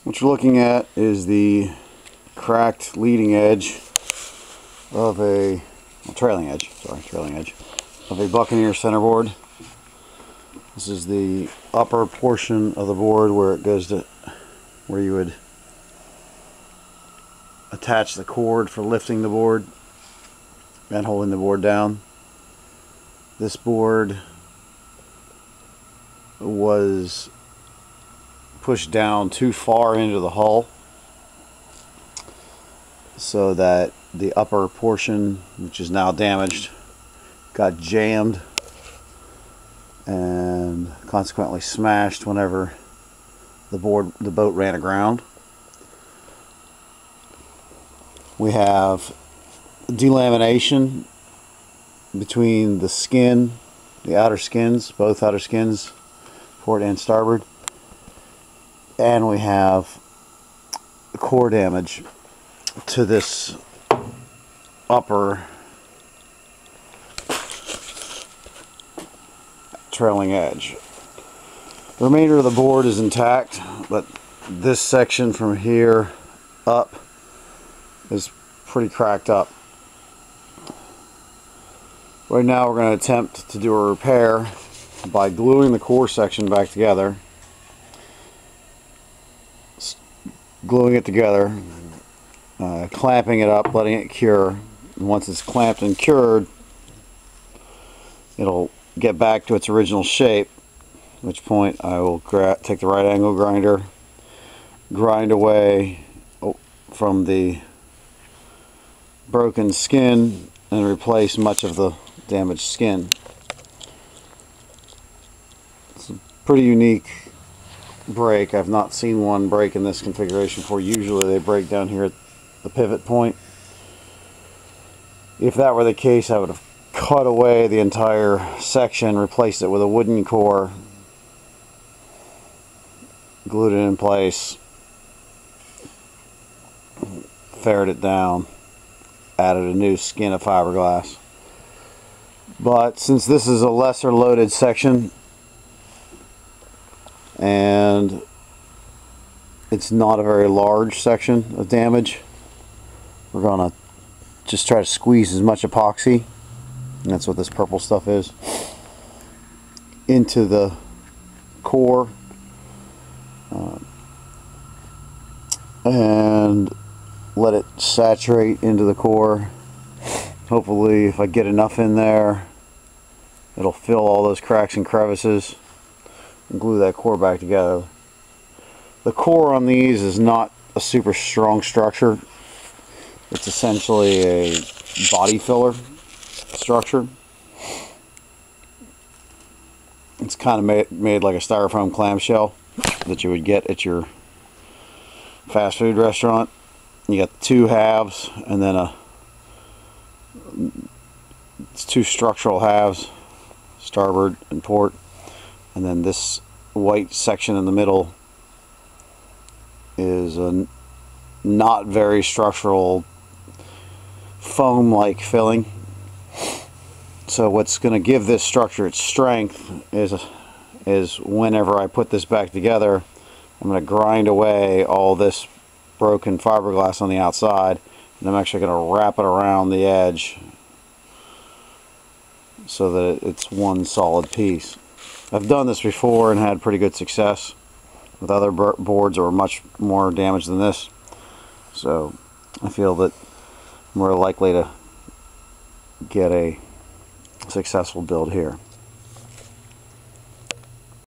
What you're looking at is the cracked leading edge of a trailing edge of a Buccaneer centerboard. This is the upper portion of the board where it goes to where you would attach the cord for lifting the board and holding the board down. This board was pushed down too far into the hull so that the upper portion, which is now damaged, got jammed and consequently smashed whenever the boat ran aground. We have delamination between the skin, the outer skins, both outer skins, port and starboard, and we have core damage to this upper trailing edge. The remainder of the board is intact, but this section from here up is pretty cracked up. Right now we're going to attempt to do a repair by gluing the core section back together, gluing it together, clamping it up, letting it cure. And once it's clamped and cured, it'll get back to its original shape, at which point I will take the right angle grinder, grind away from the broken skin and replace much of the damaged skin. It's a pretty unique break. I've not seen one break in this configuration before. Usually they break down here at the pivot point. If that were the case, I would have cut away the entire section, replaced it with a wooden core, glued it in place, ferreted it down, added a new skin of fiberglass. But since this is a lesser loaded section and it's not a very large section of damage, we're gonna just try to squeeze as much epoxy, and that's what this purple stuff is, into the core, and let it saturate into the core. Hopefully, if I get enough in there, it'll fill all those cracks and crevices and glue that core back together. The core on these is not a super strong structure. It's essentially a body filler structure. It's kind of made like a styrofoam clamshell that you would get at your fast food restaurant. You got two halves, and then it's two structural halves, starboard and port, and then this white section in the middle is a not very structural foam-like filling. So what's going to give this structure its strength is whenever I put this back together, I'm going to grind away all this broken fiberglass on the outside, and I'm actually going to wrap it around the edge so that it's one solid piece. I've done this before and had pretty good success with other boards that were much more damaged than this, so I feel that I'm more likely to get a successful build here.